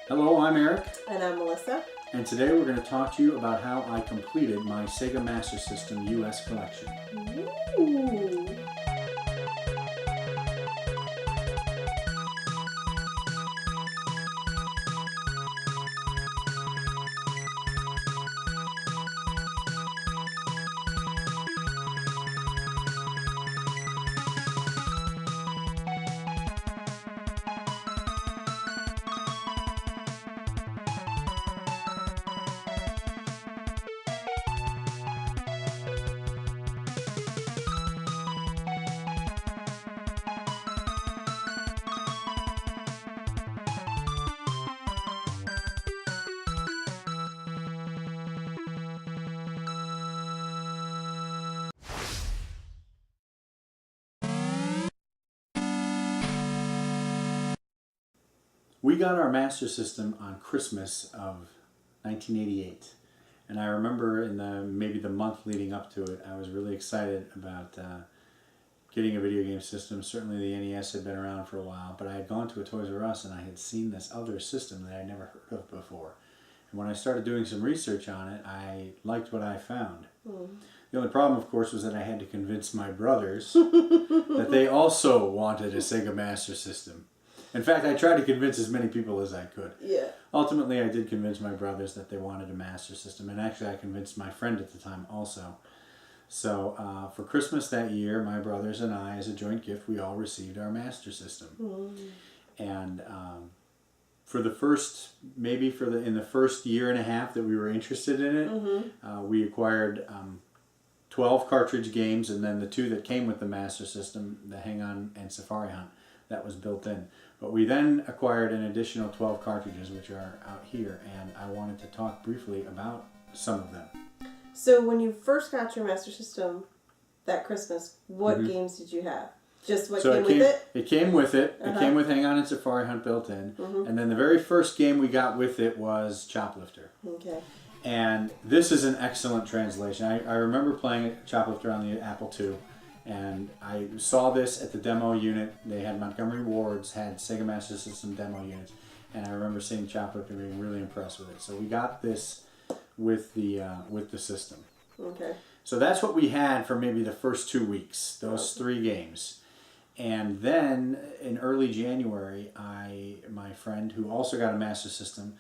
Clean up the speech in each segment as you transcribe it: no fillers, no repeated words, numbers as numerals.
Hello, I'm Eric. And I'm Melissa. And today we're going to talk to you about how I completed my Sega Master System US collection. Ooh. We got our Master System on Christmas of 1988. And I remember in maybe the month leading up to it, I was really excited about getting a video game system. Certainly the NES had been around for a while, but I had gone to a Toys R Us and I had seen this other system that I'd never heard of before. And when I started doing some research on it, I liked what I found. The only problem, of course, was that I had to convince my brothers that they also wanted a Sega Master System. In fact, I tried to convince as many people as I could. Yeah. Ultimately, I did convince my brothers that they wanted a Master System, and actually I convinced my friend at the time also. So for Christmas that year, my brothers and I, as a joint gift, we all received our Master System. And for the first, maybe in the first year and a half that we were interested in it, we acquired 12 cartridge games, and then the two that came with the Master System, the Hang-On and Safari Hunt, that was built in. But we then acquired an additional 12 cartridges, which are out here, and I wanted to talk briefly about some of them. So when you first got your Master System that Christmas, what games did you have? Just what came with it? It came with it. It came with Hang-On and Safari Hunt built in. And then the very first game we got with it was Choplifter. Okay. And this is an excellent translation. I remember playing Choplifter on the Apple II. And I saw this at the demo unit. They had Montgomery Ward's, had Sega Master System demo units. And I remember seeing Choplifter and being really impressed with it. So we got this with the system. Okay. So that's what we had for maybe the first 2 weeks, those 3 games. And then in early January, my friend who also got a Master System,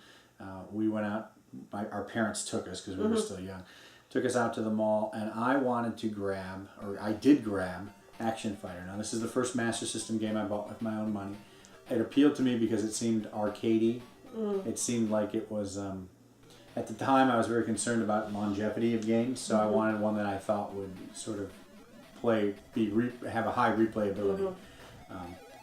we went out, our parents took us because we were still young, took us out to the mall, and I wanted to grab, or I did grab, Action Fighter. Now this is the first Master System game I bought with my own money. It appealed to me because it seemed arcadey. It seemed like it was, at the time I was very concerned about longevity of games, so I wanted one that I thought would sort of have a high replayability.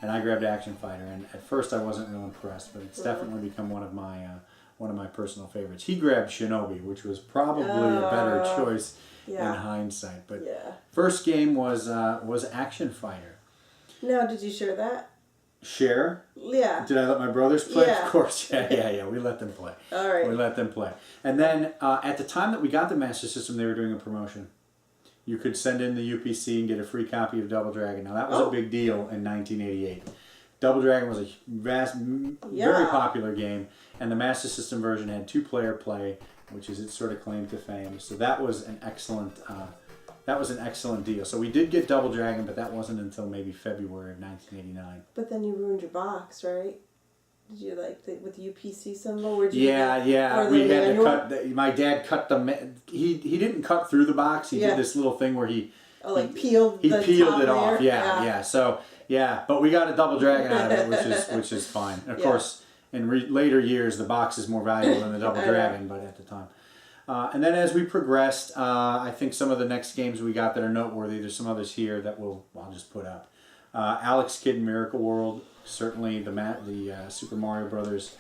And I grabbed Action Fighter, and at first I wasn't real impressed, but it's definitely become one of my personal favorites. He grabbed Shinobi, which was probably a better choice in hindsight. But first game was Action Fighter. Now, did you share that? Share? Yeah. Did I let my brothers play? Yeah. Of course. Yeah. We let them play. All right. We let them play. And then at the time that we got the Master System, they were doing a promotion. You could send in the UPC and get a free copy of Double Dragon. Now that was a big deal in 1988. Double Dragon was a very popular game, and the Master System version had 2-player play, which is its sort of claim to fame. So that was an excellent deal. So we did get Double Dragon, but that wasn't until maybe February of 1989. But then you ruined your box, right? Did you with the UPC symbol? Where'd you We had to cut. My dad cut he didn't cut through the box. He did this little thing where he peeled it off. Yeah. So but we got a Double Dragon out of it, which is fine. Of course, in later years, the box is more valuable than the Double Dragon, but at the time. And then as we progressed, I think some of the next games we got that are noteworthy. There's some others here that I'll just put up. Alex Kidd Miracle World, certainly the Super Mario Brothers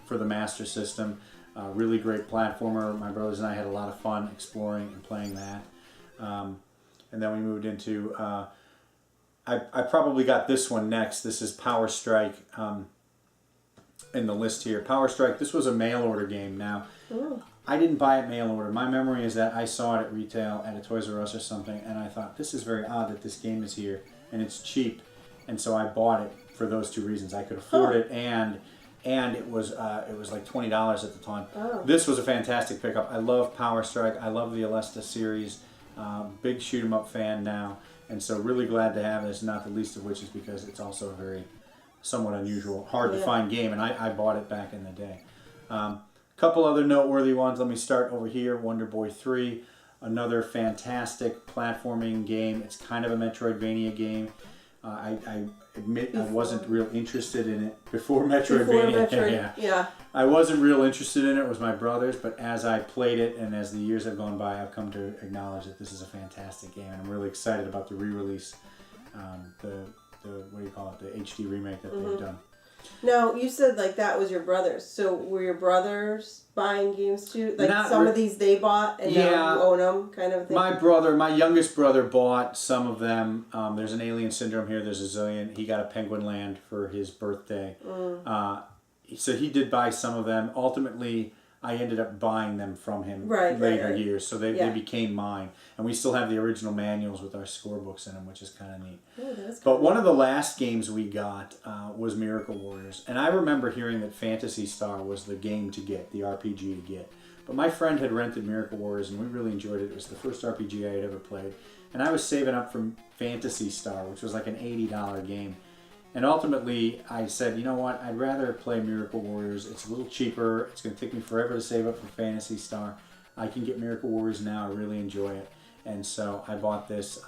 for the Master System. Really great platformer. My brothers and I had a lot of fun exploring and playing that. And then we moved into, I probably got this one next. This is Power Strike in the list here. Power Strike, this was a mail order game. Now, I didn't buy it mail order. My memory is that I saw it at retail at a Toys R Us or something, and I thought, this is very odd that this game is here, and it's cheap. And so I bought it for those 2 reasons. I could afford it, and and it was like $20 at the time. Oh. This was a fantastic pickup. I love Power Strike. I love the Alesta series. Big shoot 'em up fan now, and so really glad to have this. Not the least of which is because it's also a very somewhat unusual, hard to find game, and I bought it back in the day. Couple other noteworthy ones. Let me start over here. Wonder Boy 3, another fantastic platforming game. It's kind of a Metroidvania game. I admit I wasn't real interested in it before Metroidvania. Yeah. I wasn't real interested in it. It was my brother's, but as I played it and as the years have gone by, I've come to acknowledge that this is a fantastic game, and I'm really excited about the re-release, the what do you call it, the HD remake that they've done. Now, you said like that was your brother's. So were your brothers buying games too? Like some of these they bought and now you own them, kind of thing? My youngest brother bought some of them. There's an Alien Syndrome here. There's a zillion. He got a Penguin Land for his birthday. So he did buy some of them. Ultimately, I ended up buying them from him later years. So they became mine. And we still have the original manuals with our scorebooks in them, which is kind of neat. But one of the last games we got was Miracle Warriors. And I remember hearing that Phantasy Star was the game to get, the RPG to get. But my friend had rented Miracle Warriors, and we really enjoyed it. It was the first RPG I had ever played. And I was saving up for Phantasy Star, which was like an $80 game. And ultimately, I said, you know what, I'd rather play Miracle Warriors. It's a little cheaper. It's going to take me forever to save up for Phantasy Star. I can get Miracle Warriors now. I really enjoy it. And so I bought this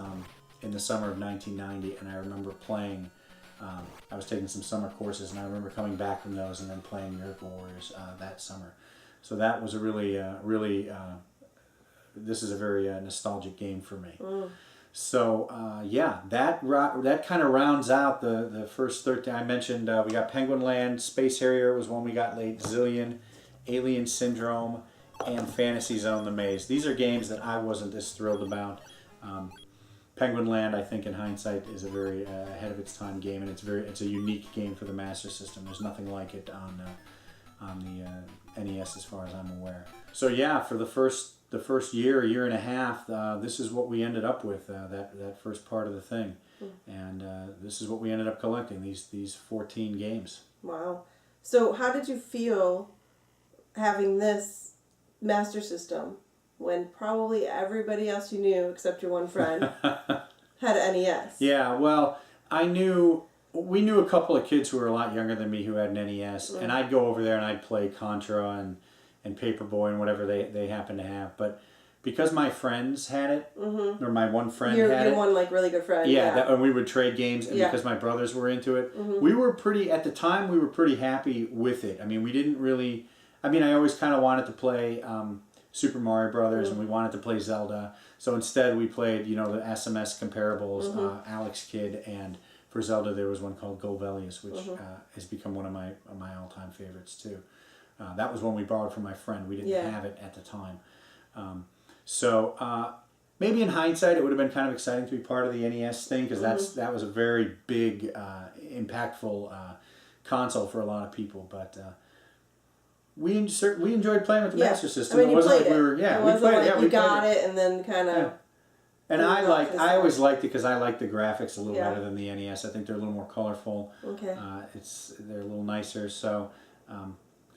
in the summer of 1990, and I remember playing, I was taking some summer courses, and I remember coming back from those and then playing Miracle Warriors that summer. So that was a really, this is a very nostalgic game for me. So that kind of rounds out the first 13. I mentioned we got Penguin Land, Space Harrier was one we got late, Zillion, Alien Syndrome, and Fantasy Zone: The Maze. These are games that I wasn't as thrilled about. Penguin Land, I think in hindsight, is a very ahead of its time game, and it's a unique game for the Master System. There's nothing like it on the NES as far as I'm aware. So yeah, for the first year and a half, this is what we ended up with, that first part of the thing. And this is what we ended up collecting, these 14 games. Wow. So how did you feel having this Master System when probably everybody else you knew, except your one friend, had an NES? Yeah, well, we knew a couple of kids who were a lot younger than me who had an NES, and I'd go over there and I'd play Contra and Paperboy and whatever they happen to have. But because my friends had it, or my one friend had it. Your one like really good friend. Yeah, and we would trade games, and because my brothers were into it, we were pretty happy with it. I mean, we didn't really, I always kind of wanted to play Super Mario Brothers, and we wanted to play Zelda. So instead we played, the SMS comparables, Alex Kidd, and for Zelda there was one called Golbelius, which has become one of my all-time favorites too. That was one we borrowed from my friend. We didn't have it at the time. So maybe in hindsight it would have been kind of exciting to be part of the NES thing, because that was a very big, impactful console for a lot of people. But we enjoyed playing with the Master System. It wasn't like we were, it wasn't like you got it and then kind of... And I always liked it because I like the graphics a little better than the NES. I think they're a little more colorful. Okay. They're a little nicer. So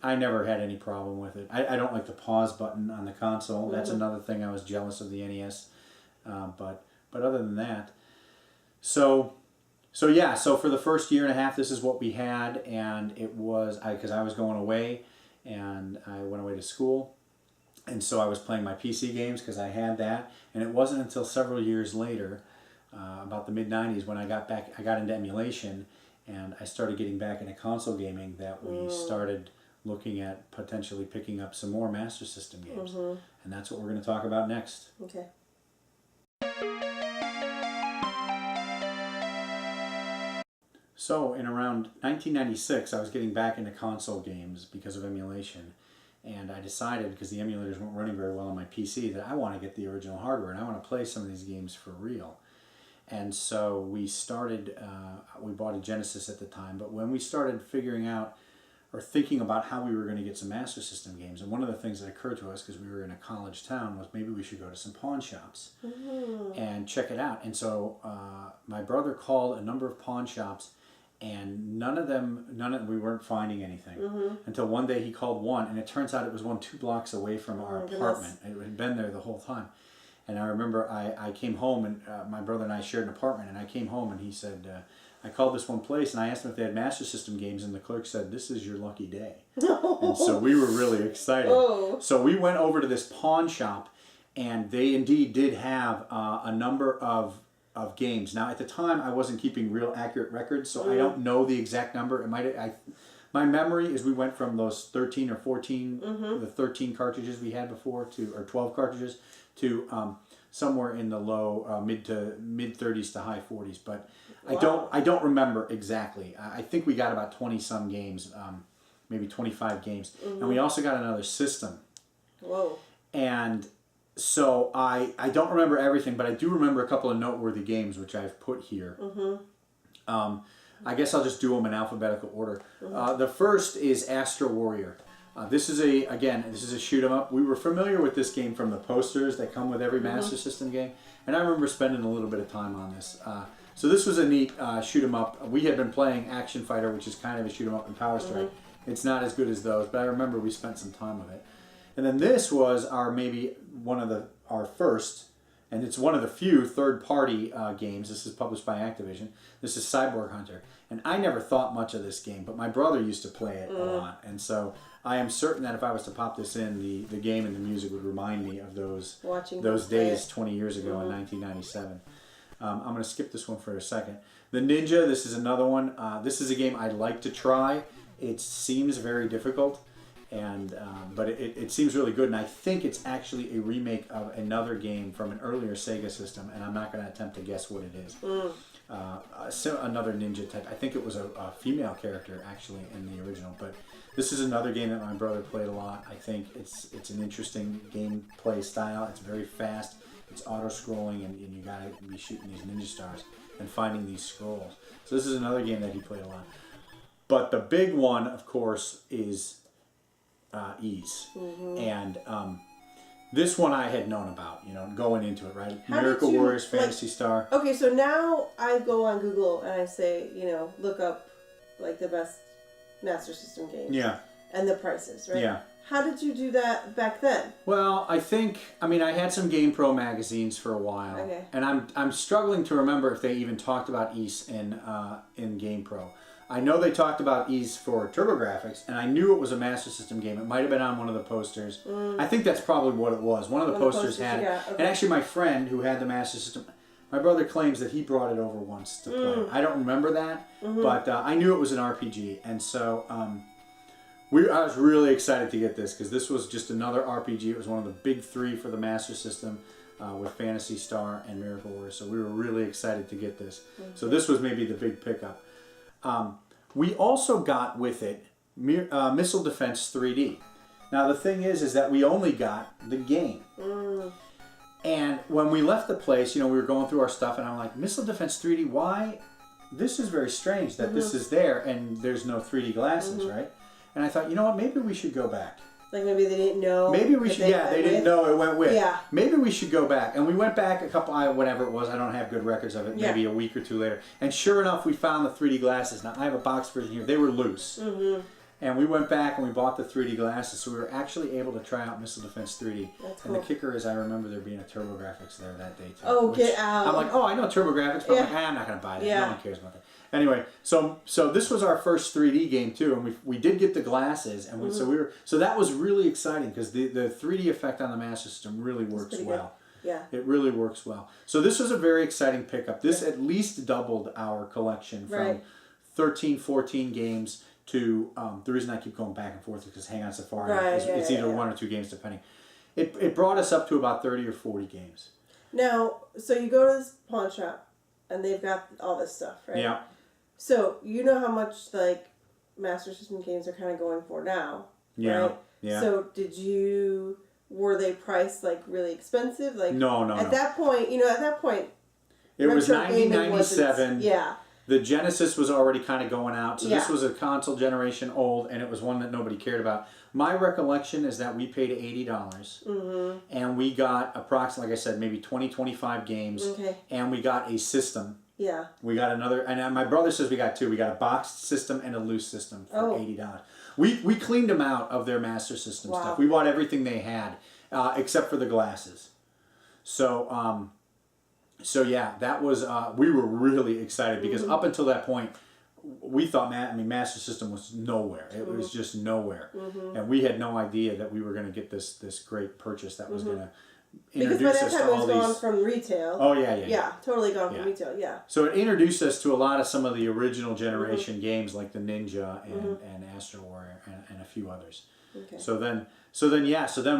I never had any problem with it. I don't like the pause button on the console. That's another thing I was jealous of the NES. But other than that, so for the first year and a half, this is what we had, and it was because I was going away, and I went away to school. And so I was playing my PC games because I had that, and it wasn't until several years later, about the mid-90s, when I got into emulation, and I started getting back into console gaming, that we started looking at potentially picking up some more Master System games. And that's what we're going to talk about next. Okay. So in around 1996, I was getting back into console games because of emulation. And I decided, because the emulators weren't running very well on my PC, that I want to get the original hardware and I want to play some of these games for real. And so we started, we bought a Genesis at the time, but when we started figuring out or thinking about how we were going to get some Master System games, and one of the things that occurred to us, because we were in a college town, was maybe we should go to some pawn shops and check it out. And so my brother called a number of pawn shops, and we weren't finding anything Mm-hmm. until one day he called one, and it turns out it was one 2 blocks away from our apartment. It had been there the whole time. And I remember I came home, and my brother and I shared an apartment, and I came home, and he said, I called this one place, and I asked them if they had Master System games, and the clerk said, "This is your lucky day." And so we were really excited. Oh. So we went over to this pawn shop, and they indeed did have a number of games. Now, at the time, I wasn't keeping real accurate records, so I don't know the exact number. My memory is we went from those 13 or 14, the 13 cartridges we had before, or 12 cartridges, to somewhere in the low mid 30s to high 40s. But Wow. I don't remember exactly. I think we got about 20 some games, maybe 25 games, and we also got another system. Whoa. And so I don't remember everything, but I do remember a couple of noteworthy games which I've put here. I guess I'll just do them in alphabetical order. The first is Astro Warrior. This is a shoot 'em up. We were familiar with this game from the posters that come with every Master System game, and I remember spending a little bit of time on this. So this was a neat shoot 'em up. We had been playing Action Fighter, which is kind of a shoot 'em up, in Power Strike. It's not as good as those, but I remember we spent some time with it. And then this was our first, and it's one of the few third-party games. This is published by Activision. This is Cyborg Hunter. And I never thought much of this game, but my brother used to play it a lot. And so I am certain that if I was to pop this in, the game and the music would remind me of those days 20 years ago in 1997. I'm going to skip this one for a second. The Ninja, this is another one. This is a game I'd like to try. It seems very difficult, but it seems really good. And I think it's actually a remake of another game from an earlier Sega system, and I'm not going to attempt to guess what it is. So another ninja type. I think it was a female character actually in the original, but this is another game that my brother played a lot. I think it's an interesting gameplay style. It's very fast. It's auto-scrolling, and you gotta be shooting these ninja stars and finding these scrolls. So this is another game that he played a lot. But the big one, of course, is Ys. And this one I had known about, going into it, right? Miracle Warriors, Phantasy Star. Okay, so now I go on Google and I say, look up like the best Master System games. Yeah. And the prices, right? Yeah. How did you do that back then? Well, I had some GamePro magazines for a while, Okay. and I'm struggling to remember if they even talked about Ys in GamePro. I know they talked about Ys for TurboGrafx, and I knew it was a Master System game. It might have been on one of the posters. I think that's probably what it was. One of the posters had it. Yeah, okay. And actually, my friend who had the Master System, my brother claims that he brought it over once to play. I don't remember that, but I knew it was an RPG, and so I was really excited to get this because this was just another RPG. It was one of the big three for the Master System with Phantasy Star and Miracle Warriors. So we were really excited to get this. So this was maybe the big pickup. We also got with it Missile Defense 3D. Now the thing is that we only got the game. And when we left the place, we were going through our stuff, and I'm like, Missile Defense 3D, why? This is very strange that this is there and there's no 3D glasses, right? And I thought, you know what, maybe we should go back. Like maybe they didn't know. Maybe we should, they didn't know it went with. Yeah. Maybe we should go back. And we went back whatever it was, I don't have good records of it, maybe a week or two later. And sure enough, we found the 3D glasses. Now, I have a box version here. They were loose. And we went back and we bought the 3D glasses, so we were actually able to try out Missile Defense 3D. That's cool. And the kicker is I remember there being a TurboGrafx there that day, too. Oh, get out. I'm like, I know TurboGrafx, but I'm like, I'm not going to buy that. Yeah. No one cares about that. Anyway, so this was our first 3D game too, and we did get the glasses, and so that was really exciting because the 3D effect on the Master System really works well. Good. Yeah, it really works well. So this was a very exciting pickup. This at least doubled our collection from 13, 14 games to the reason I keep going back and forth is because Hang On Safari it's either one or two games depending. It brought us up to about 30 or 40 games. Now, so you go to this pawn shop, and they've got all this stuff, right? Yeah. So, you know how much, Master System games are kind of going for now, right? Yeah. So, were they priced, really expensive? No. At that point, it was retro gaming 1997. Yeah. The Genesis was already kind of going out, so this was a console generation old, and it was one that nobody cared about. My recollection is that we paid $80, and we got approximately, like I said, maybe 20, 25 games, and we got a system Yeah. We got another, and my brother says we got two. We got a boxed system and a loose system for $80. We cleaned them out of their Master System stuff. We bought everything they had, except for the glasses. So, yeah, that was, we were really excited because up until that point, we thought, Master System was nowhere. It was just nowhere. And we had no idea that we were going to get this great purchase that was going to introduce us to all these. Because by that time it was gone from retail. Oh, yeah. Yeah, totally gone from retail, So it introduced us to a lot of some of the original generation games like the Ninja and Astro Warrior and a few others. Okay. So then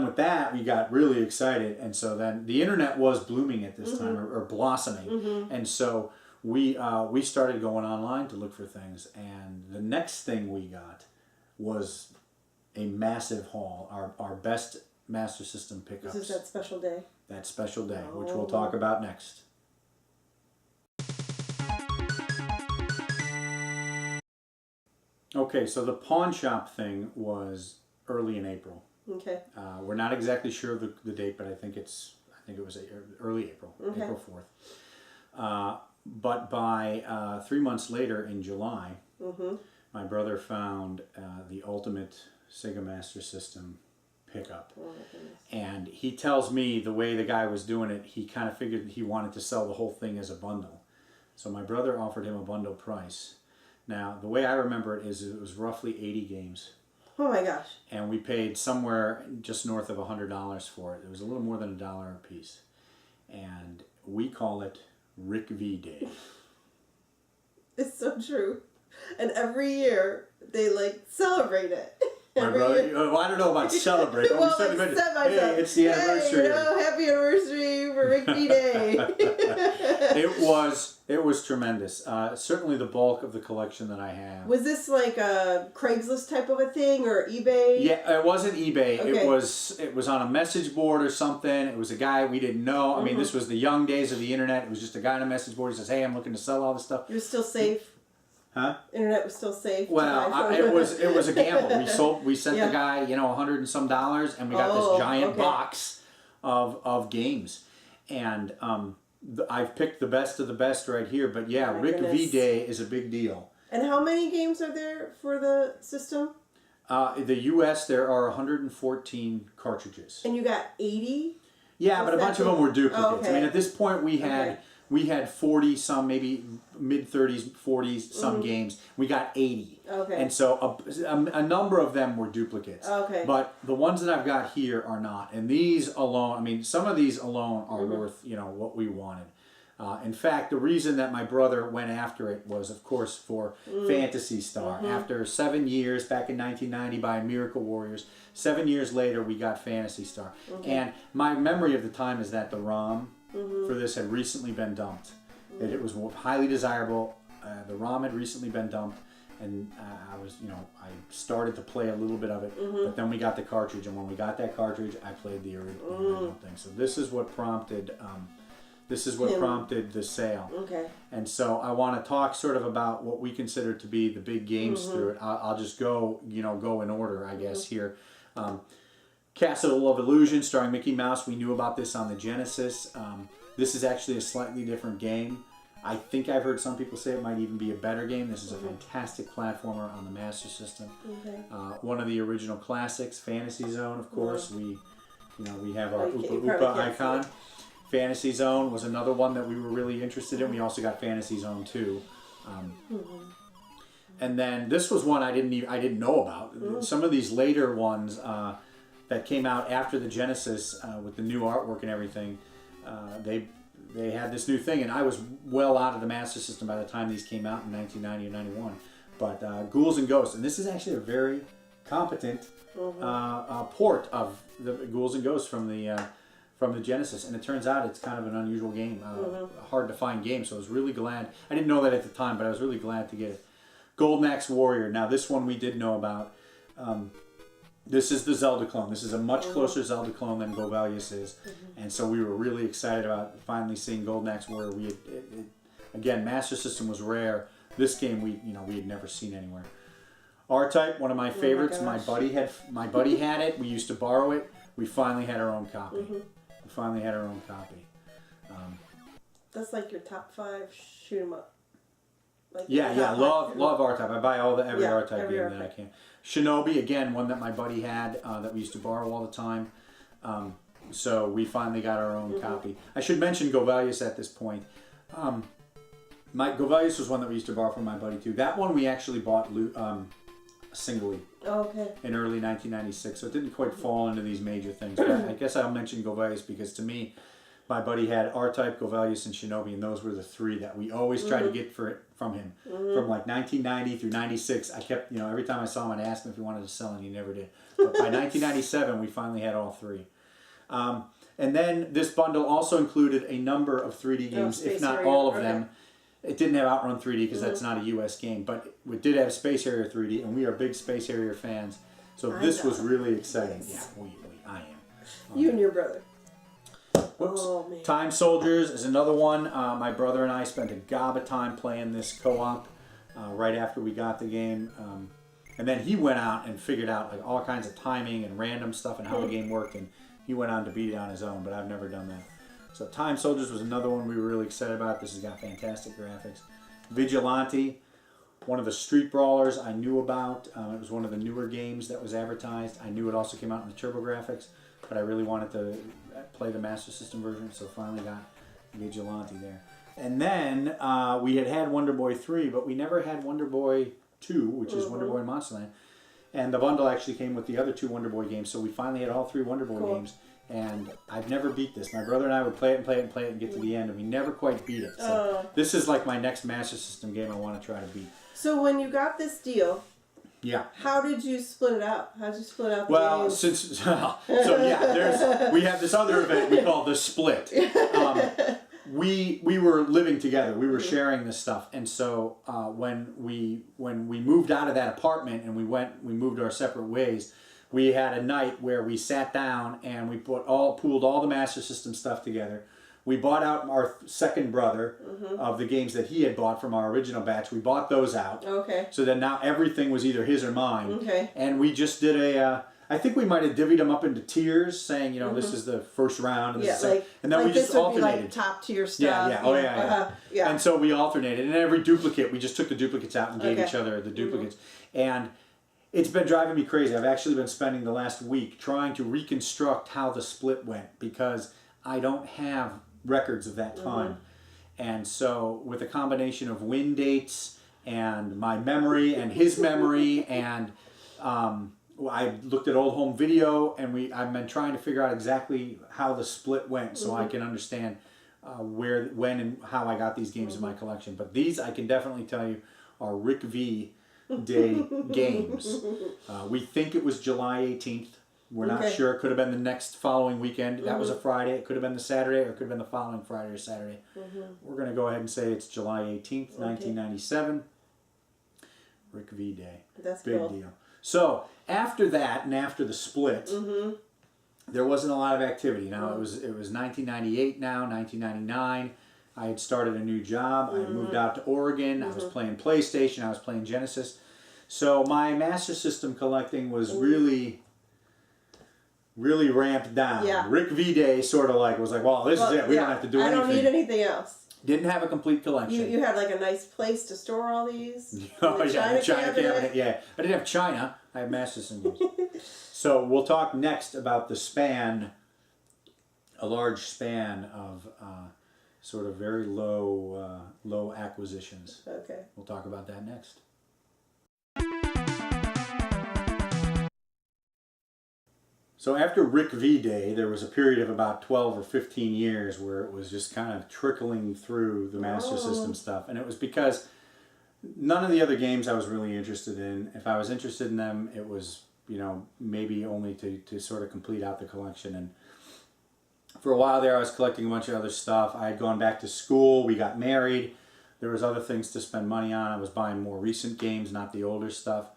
with that, we got really excited. And so then the internet was blooming at this time, or blossoming. And so we started going online to look for things, and the next thing we got was a massive haul. Our best Master System pickups. This is that special day. That special day, which we'll talk about next. Okay, so the pawn shop thing was early in April. Okay. We're not exactly sure of the date, but I think it was early April, April 4th. But by 3 months later, in July, my brother found the ultimate Sega Master System pickup. Oh, my goodness. And he tells me the way the guy was doing it, he kind of figured he wanted to sell the whole thing as a bundle. So my brother offered him a bundle price. Now, the way I remember it is it was roughly 80 games. Oh my gosh. And we paid somewhere just north of $100 for it. It was a little more than $1 a piece. And we call it Rick V Day. It's so true. And every year they celebrate it. My brother, I don't know about celebrate. Well, hey, it's the anniversary. Hey, happy anniversary for Rick V Day. It was tremendous. Certainly the bulk of the collection that I have. Was this like a Craigslist type of a thing or eBay? Yeah, it wasn't eBay. Okay. It was on a message board or something. It was a guy we didn't know. I mean, this was the young days of the internet. It was just a guy on a message board. He says, "Hey, I'm looking to sell all this stuff." You're still safe. Huh? Internet was still safe. Well, it was a gamble. We sent the guy $100 and some, and we got this giant box of games, and I've picked the best of the best right here. But yeah, Rick V Day is a big deal. And how many games are there for the system? In the U.S. there are 114 cartridges. And you got 80? Yeah, but a bunch of them were duplicates. Oh, okay. I mean, at this point we had 40 some, maybe mid 30s, 40s some games. We got 80. Okay. And so a number of them were duplicates. Okay. But the ones that I've got here are not. And these alone, I mean, some of these alone are worth, what we wanted. In fact, the reason that my brother went after it was, of course, for Phantasy Star. After 7 years, back in 1990 by Miracle Warriors, 7 years later we got Phantasy Star. And my memory of the time is that the ROM for this had recently been dumped. It was highly desirable. The ROM had recently been dumped, and I started to play a little bit of it, but then we got the cartridge, and when we got that cartridge, I played the original thing. So this is what prompted the sale. Okay. And so I want to talk sort of about what we consider to be the big games through it. I'll just go in order, I guess, here. Castle of Illusion, starring Mickey Mouse. We knew about this on the Genesis. This is actually a slightly different game. I think I've heard some people say it might even be a better game. This is a fantastic platformer on the Master System. Okay. One of the original classics, Fantasy Zone, of course. We have our Oopa Oopa icon. Fantasy Zone was another one that we were really interested in. We also got Fantasy Zone 2. And then this was one I didn't know about. Some of these later ones that came out after the Genesis with the new artwork and everything, they had this new thing, and I was well out of the Master System by the time these came out in 1990 or 91. But Ghouls and Ghosts, and this is actually a very competent port of the Ghouls and Ghosts from the Genesis, and it turns out it's kind of an unusual game, hard to find game. So I was really glad. I didn't know that at the time, but I was really glad to get it. Golden Axe Warrior. Now this one we did know about. This is the Zelda clone. This is a much closer Zelda clone than Govelius is, and so we were really excited about finally seeing Golden Axe Warrior. Again, Master System was rare. This game we had never seen anywhere. R-Type, one of my favorites. My buddy had it. We used to borrow it. We finally had our own copy. That's like your top 5 shoot 'em up. Like Yeah, love R-Type. I buy every R-Type game that I can. Shinobi, again, one that my buddy had that we used to borrow all the time. So we finally got our own copy. I should mention Govalius at this point. Govalius was one that we used to borrow from my buddy too. That one we actually bought singly in early 1996, so it didn't quite fall into these major things. But I guess I'll mention Govalius because to me, my buddy had R-Type, Govalius, and Shinobi, and those were the 3 that we always tried to get from him. From like 1990 through 96, I kept, every time I saw him, I'd ask him if he wanted to sell, and he never did. But by 1997, we finally had all 3. And then this bundle also included a number of 3D games, if not all of them. It didn't have Outrun 3D because that's not a U.S. game, but we did have Space Harrier 3D, and we are big Space Harrier fans. So this was really exciting. Yes. Yeah, I am. You and your brother. Whoops. Oh, man. Time Soldiers is another one. My brother and I spent a gob of time playing this co-op right after we got the game. And then he went out and figured out like all kinds of timing and random stuff and how the game worked, and he went on to beat it on his own, but I've never done that. So Time Soldiers was another one we were really excited about. This has got fantastic graphics. Vigilante, one of the street brawlers I knew about. It was one of the newer games that was advertised. I knew it also came out in the TurboGrafx, but I really wanted to play the Master System version, so finally got Vigilante there. And then we had Wonder Boy 3, but we never had Wonder Boy 2, which is Wonder Boy in Monsterland. And the bundle actually came with the other 2 Wonder Boy games, so we finally had all 3 Wonder Boy games. And I've never beat this. My brother and I would play it and get to the end, and we never quite beat it. So this is like my next Master System game I want to try to beat. So when you got this deal, how did you split it up? How did you split up? Well, we have this other event we call the split. We were living together. We were sharing this stuff, and so when we moved out of that apartment and we moved our separate ways. We had a night where we sat down and we pooled all the Master System stuff together. We bought out our second brother of the games that he had bought from our original batch. We bought those out. Okay. So then now everything was either his or mine. Okay. And we just did I think we might have divvied them up into tiers, saying, this is the first round, and this is and then we just alternated. Like top tier stuff. Yeah. And so we alternated, and every duplicate, we just took the duplicates out and gave each other the duplicates. And it's been driving me crazy. I've actually been spending the last week trying to reconstruct how the split went because I don't have records of that time. And so with a combination of win dates and my memory and his memory and I looked at old home video and I've been trying to figure out exactly how the split went so I can understand where, when, and how I got these games in my collection. But these I can definitely tell you are Rick V Day games. We think it was July 18th. We're not sure. It could have been the next following weekend. That was a Friday. It could have been the Saturday, or it could have been the following Friday or Saturday. We're going to go ahead and say it's July 18th, 1997. Rick V Day. That's big cool. deal. So after that and after the split, there wasn't a lot of activity. Now it was 1998. Now 1999. I had started a new job. I had moved out to Oregon. I was playing PlayStation. I was playing Genesis. So my Master System collecting was really ramped down. Yeah. Rick V Day sort of was like, well, this is it. We don't have to do anything. I don't need anything else. Didn't have a complete collection. You had like a nice place to store all these? Oh, yeah, the China cabinet. Yeah. I didn't have China. I had Master System games. So we'll talk next about the span, a large span of sort of very low acquisitions. Okay. We'll talk about that next. So after Rick V Day, there was a period of about 12 or 15 years where it was just kind of trickling through the Master System stuff. And it was because none of the other games I was really interested in. If I was interested in them, it was, maybe only to sort of complete out the collection. And for a while there, I was collecting a bunch of other stuff. I had gone back to school. We got married. There was other things to spend money on. I was buying more recent games, not the older stuff.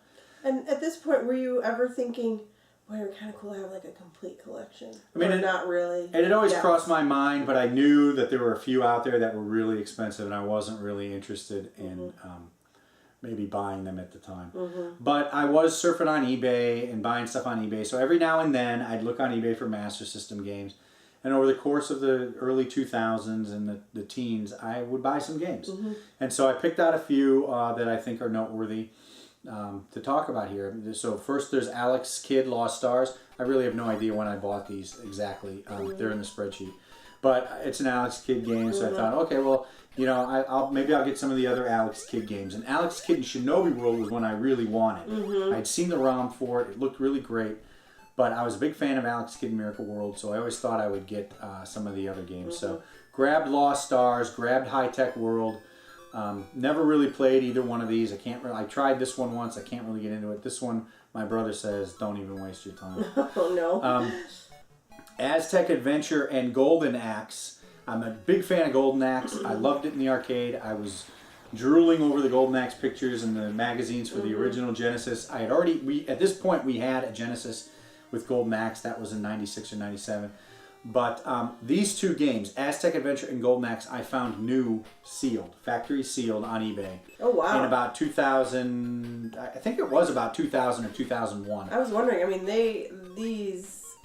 And at this point, were you ever thinking, boy, it would be kind of cool to have like a complete collection? I mean, not really. And it always crossed my mind, but I knew that there were a few out there that were really expensive, and I wasn't really interested in maybe buying them at the time. But I was surfing on eBay and buying stuff on eBay. So every now and then, I'd look on eBay for Master System games. And over the course of the early 2000s and the teens, I would buy some games. And so I picked out a few that I think are noteworthy to talk about here. So first there's Alex Kidd Lost Stars. I really have no idea when I bought these exactly. They're in the spreadsheet. But it's an Alex Kidd game, so I thought, okay, well, you know, maybe I'll get some of the other Alex Kidd games. And Alex Kidd and Shinobi World was one I really wanted. I'd seen the ROM for it. It looked really great. But I was a big fan of Alex Kidd Miracle World, so I always thought I would get some of the other games. So grabbed Lost Stars, grabbed High Tech World. Never really played either one of these. I tried this one once. I can't really get into it. This one, my brother says, don't even waste your time. Oh, no. Aztec Adventure and Golden Axe. I'm a big fan of Golden Axe. I loved it in the arcade. I was drooling over the Golden Axe pictures and the magazines for the original Genesis. I had already, at this point, we had a Genesis with Golden Axe. That was in 96 or 97. But these two games, Aztec Adventure and Golden Axe, I found new, sealed, factory sealed on eBay. Oh, wow. In about 2000, I think it was about 2000 or 2001. I was wondering, I mean,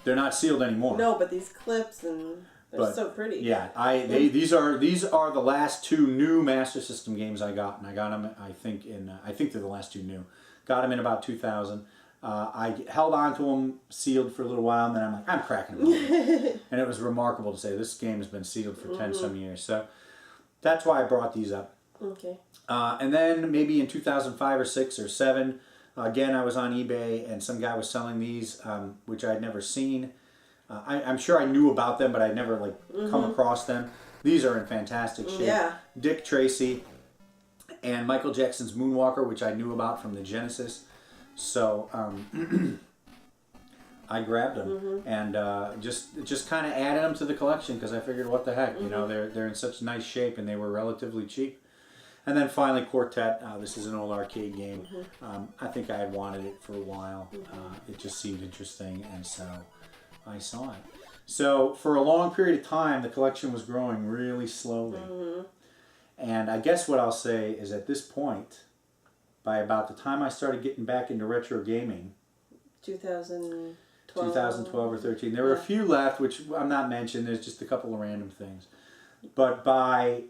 they're not sealed anymore. No, but these clips they're so pretty. Yeah, these are the last two new Master System games I got, and I got them I think they're the last two new. Got them in about 2000. I held on to them sealed for a little while, and then I'm like, I'm cracking them open. And it was remarkable to say this game has been sealed for 10 some years. So that's why I brought these up. Okay. And then maybe in 2005 or 6 or 7, again I was on eBay and some guy was selling these, which I'd never seen. I'm sure I knew about them, but I'd never come across them. These are in fantastic shape. Yeah. Dick Tracy and Michael Jackson's Moonwalker, which I knew about from the Genesis. So I grabbed them and just kind of added them to the collection because I figured, what the heck, you know, they're in such nice shape and they were relatively cheap. And then finally Quartet. This is an old arcade game. I think I had wanted it for a while. It just seemed interesting, and so I saw it. So for a long period of time, the collection was growing really slowly. And I guess what I'll say is at this point, by about the time I started getting back into retro gaming, 2012 or 13, there were a few left, which I'm not mentioning. There's just a couple of random things. But by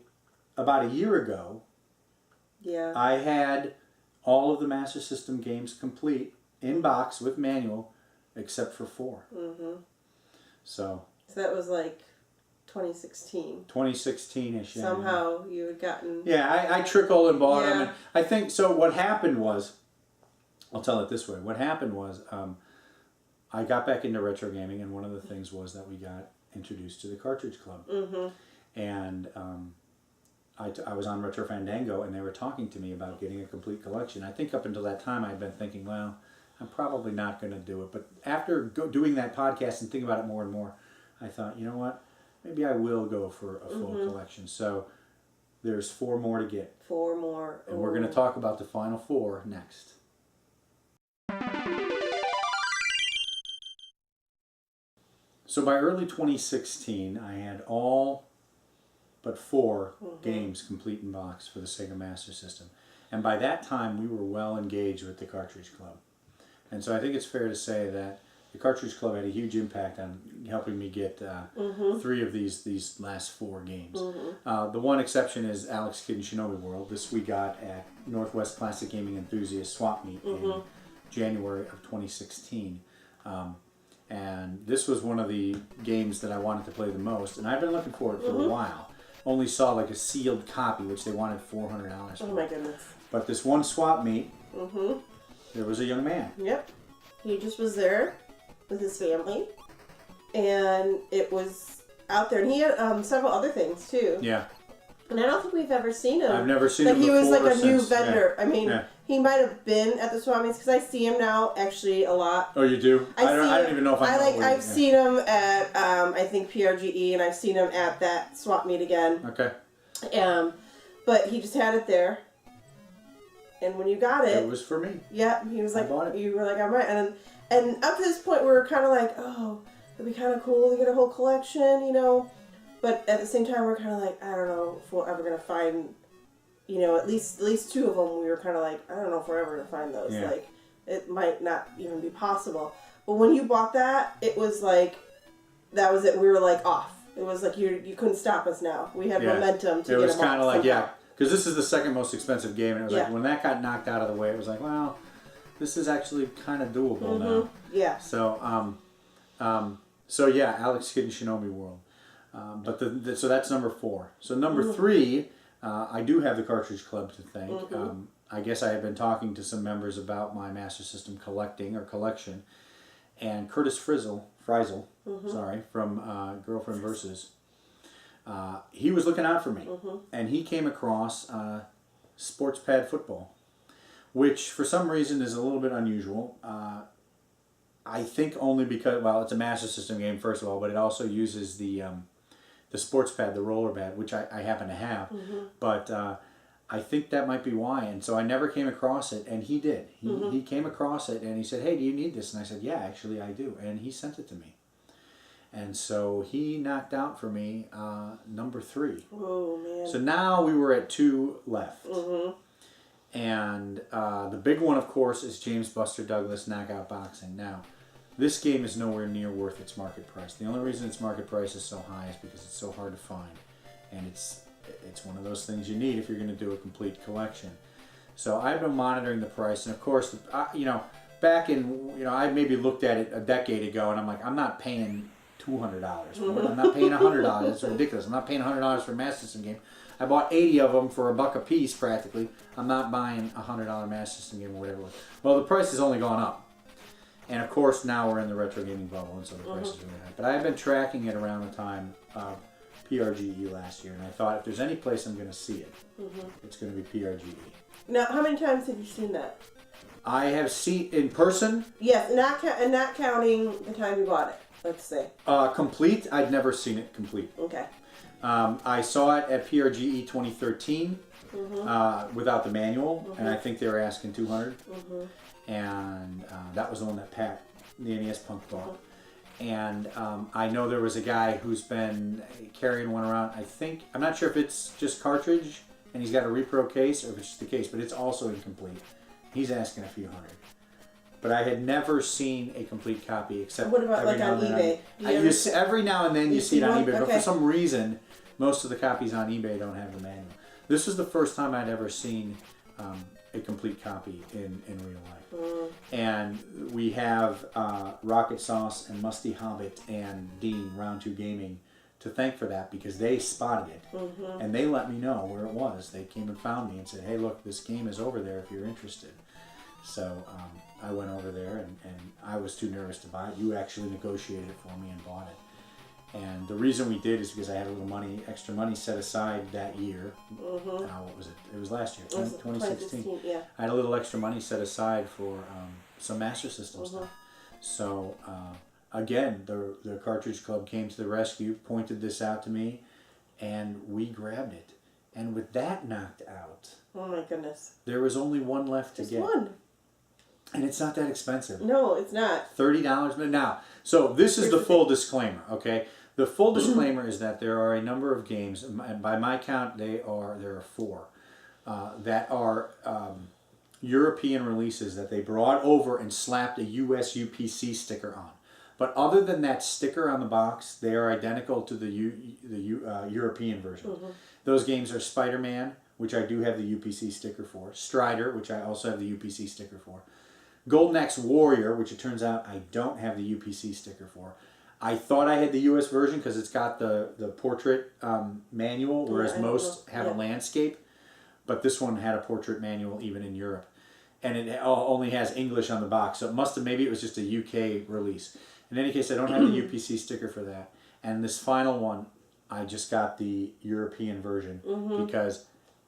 about a year ago, I had all of the Master System games complete in box with manual, except for 4. So that was like 2016. 2016-ish. Somehow you had gotten... Yeah, I trickled and bought them. And I think, so what happened was, I'll tell it this way. What happened was, I got back into retro gaming, and one of the things was that we got introduced to the Cartridge Club. And I was on Retro Fandango, and they were talking to me about getting a complete collection. I think up until that time I had been thinking, well, I'm probably not going to do it. But after doing that podcast and thinking about it more and more, I thought, you know what? Maybe I will go for a full collection. So there's 4 more to get. 4 more. And we're going to talk about the final 4 next. So by early 2016, I had all but 4 games complete in box for the Sega Master System. And by that time, we were well engaged with the Cartridge Club. And so I think it's fair to say that the Cartridge Club had a huge impact on helping me get 3 of these last 4 games. The one exception is Alex Kidd and Shinobi World. This we got at Northwest Classic Gaming Enthusiast Swap Meet in January of 2016. And this was one of the games that I wanted to play the most, and I've been looking for it for a while. Only saw like a sealed copy, which they wanted $400 for. Oh my goodness. But this one swap meet, there was a young man. Yep. He just was there with his family, and it was out there. And he had several other things, too. Yeah. And I don't think we've ever seen him. I've never seen him before. He was like a new vendor. Yeah. I mean, he might have been at the swap meets because I see him now actually a lot. Oh, you do? I don't even know if I know. I've seen him at I think PRGE, and I've seen him at that swap meet again. Okay. But he just had it there, and when you got it, it was for me. Yeah, he was like, I bought it. You were like, I'm right, and up to this point, we were kind of like, oh, it'd be kind of cool to get a whole collection, you know. But at the same time, we're kind of like, I don't know if we're ever gonna find, you know, at least 2 of them. We were kind of like, I don't know if we're ever gonna find those. Yeah. Like, it might not even be possible. But when you bought that, it was like that was it. We were like off. It was like you couldn't stop us now. We had momentum to get them off. It was kind of like, because this is the second most expensive game, and it was like when that got knocked out of the way, it was like, well, this is actually kind of doable now. Yeah. So, Alex Kidd and Shinobi World. So that's number 4. So number 3, I do have the Cartridge Club to thank. I guess I have been talking to some members about my Master System collection, and Curtis Frizzle, from Girlfriend Versus, he was looking out for me, and he came across Sports Pad Football, which for some reason is a little bit unusual. I think only because, well, it's a Master System game, first of all, but it also uses the sports pad, the roller pad, which I happen to have. But I think that might be why. And so I never came across it, and he did. He came across it, and he said, hey, do you need this? And I said, yeah, actually I do. And he sent it to me. And so he knocked out for me number 3. Oh, man. So now we were at 2 left. And the big one, of course, is James Buster Douglas Knockout Boxing. Now, this game is nowhere near worth its market price. The only reason its market price is so high is because it's so hard to find. And it's one of those things you need if you're going to do a complete collection. So I've been monitoring the price. And, of course, back in, I maybe looked at it a decade ago, and I'm like, I'm not paying $200 for it. I'm not paying $100. It's ridiculous. I'm not paying $100 for a Master System game. I bought 80 of them for $1 a piece, practically. I'm not buying a $100 Master System game or whatever it was. Well, the price has only gone up. And, of course, now we're in the retro gaming bubble, and so the price is really high. But I've been tracking it around the time of PRGE last year, and I thought if there's any place I'm going to see it, it's going to be PRGE. Now, how many times have you seen that? I have seen in person. Yes, not counting the time you bought it, let's say. Complete, I'd never seen it complete. Okay. I saw it at PRGE 2013 without the manual, and I think they were asking $200. And that was the one that Pat, the NES Punk, bought. And I know there was a guy who's been carrying one around. I'm not sure if it's just cartridge and he's got a repro case, or if it's just the case, but it's also incomplete. He's asking a few hundred. But I had never seen a complete copy except what about like on eBay? Every now and then you see it on eBay, okay. But for some reason, most of the copies on eBay don't have the manual. This was the first time I'd ever seen a complete copy in real life. And we have Rocket Sauce and Musty Hobbit and Dean, Round 2 Gaming, to thank for that, because they spotted it. And they let me know where it was. They came and found me and said, hey, look, this game is over there if you're interested. So I went over there, and I was too nervous to buy it. You actually negotiated it for me and bought it. And the reason we did is because I had a little extra money set aside that year. What was it? It was last year, 2016. Yeah. I had a little extra money set aside for some Master System stuff. So again, the Cartridge Club came to the rescue, pointed this out to me, and we grabbed it. And with that knocked out, oh my goodness, there was only one left to get. Just one. And it's not that expensive. No, it's not. $30. But now, so this is the full disclaimer, okay? The full disclaimer is that there are a number of games, and by my count, there are 4, that are European releases that they brought over and slapped a US UPC sticker on. But other than that sticker on the box, they are identical to the European version. Those games are Spider-Man, which I do have the UPC sticker for, Strider, which I also have the UPC sticker for, Golden Axe Warrior, which it turns out I don't have the UPC sticker for. I thought I had the US version because it's got the portrait manual, whereas most have a landscape. But this one had a portrait manual even in Europe. And it only has English on the box. So maybe it was just a UK release. In any case, I don't have the UPC sticker for that. And this final one, I just got the European version because...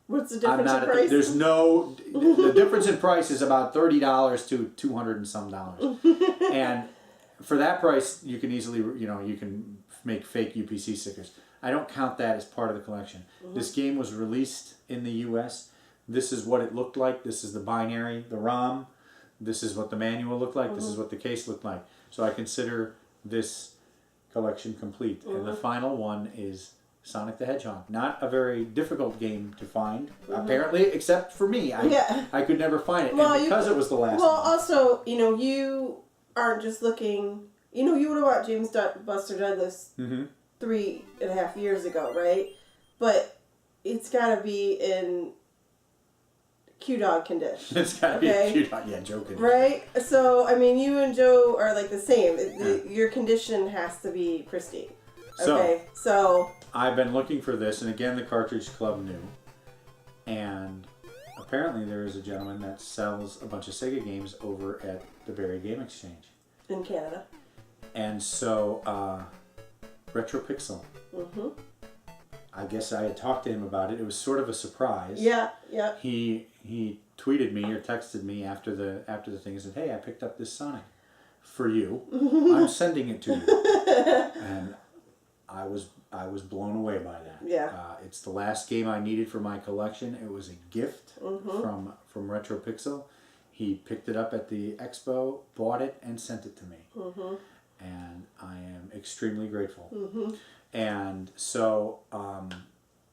What's the difference in price? There's no... The difference in price is about $30 to $200 and some dollars. And... for that price, you can easily, you can make fake UPC stickers. I don't count that as part of the collection. This game was released in the US. This is what it looked like. This is the binary, the ROM. This is what the manual looked like. This is what the case looked like. So I consider this collection complete. And the final one is Sonic the Hedgehog. Not a very difficult game to find, apparently, except for me. I could never find it. Well, and because it was the last one. Also, you aren't just looking, you know, you would have bought James Buster Douglas Mm-hmm. 3.5 years ago, right? But it's got to be in QDawg condition. It's got to be a cute, yeah, joking. Right? So, I mean, you and Joe are like the same. Yeah. Your condition has to be pristine. So, Okay, so I've been looking for this, and again, the Cartridge Club knew. And apparently there is a gentleman that sells a bunch of Sega games over at the Barrie Game Exchange. in Canada. And so, RetroPixel. Mm-hmm. I guess I had talked to him about it. It was sort of a surprise. Yeah, yeah. He tweeted me or texted me after the thing and said, "Hey, I picked up this Sonic for you. I'm sending it to you." And I was blown away by that. Yeah. It's the last game I needed for my collection. It was a gift from RetroPixel. He picked it up at the expo, bought it, and sent it to me. Mm-hmm. And I am extremely grateful. Mm-hmm. And so,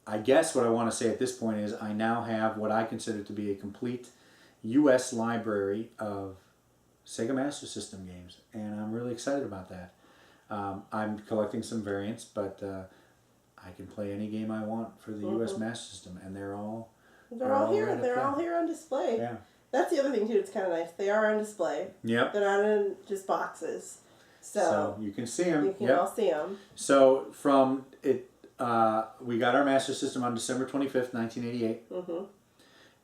I guess what I want to say at this point is I now have what I consider to be a complete U.S. library of Sega Master System games, and I'm really excited about that. I'm collecting some variants, but I can play any game I want for the U.S. Master System, and they're all here. right up They're there. all here on display. Yeah. That's the other thing too. It's kind of nice. They are on display. Yep. They're not in just boxes. So you can see them. You can Yep. all see them. So from it, we got our Master System on December 25th, 1988. Mm-hmm.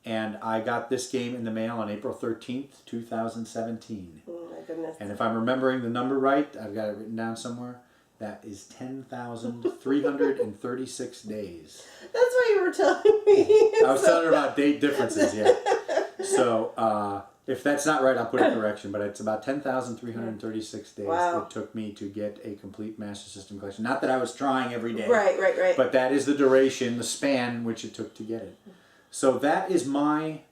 And I got this game in the mail on April 13th, 2017. Oh my goodness. And if I'm remembering the number right, I've got it written down somewhere, that is 10,336 days. That's what you were telling me. I was telling her about date differences, yeah. So, if that's not right, I'll put a correction, but it's about 10,336 days Wow. it took me to get a complete Master System collection. Not that I was trying every day. Right. But that is the duration, the span which it took to get it. So that is my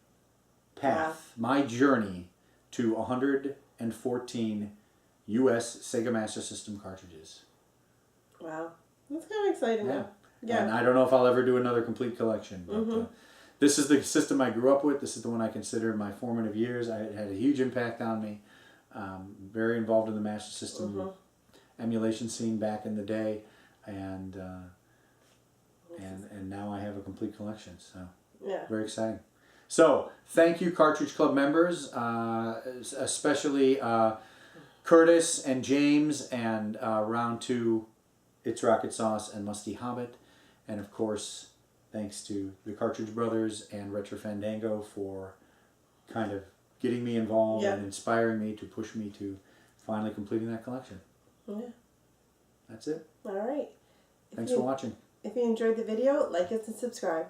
path, my journey to 114 U.S. Sega Master System cartridges. Wow. That's kind of exciting. Yeah. Yeah. And I don't know if I'll ever do another complete collection, but this is the system I grew up with. This is the one I consider my formative years. It had a huge impact on me. Very involved in the Master System emulation scene back in the day, and now I have a complete collection. So Yeah. very exciting. So thank you, Cartridge Club members, especially Curtis and James, and round two, It's Rocket Sauce and Musty Hobbit, and of course, thanks to the Cartridge Brothers and Retro Fandango for kind of getting me involved and inspiring me to push me to finally completing that collection. Yeah. That's it. All right. Thanks for watching. If you enjoyed the video, like us and subscribe.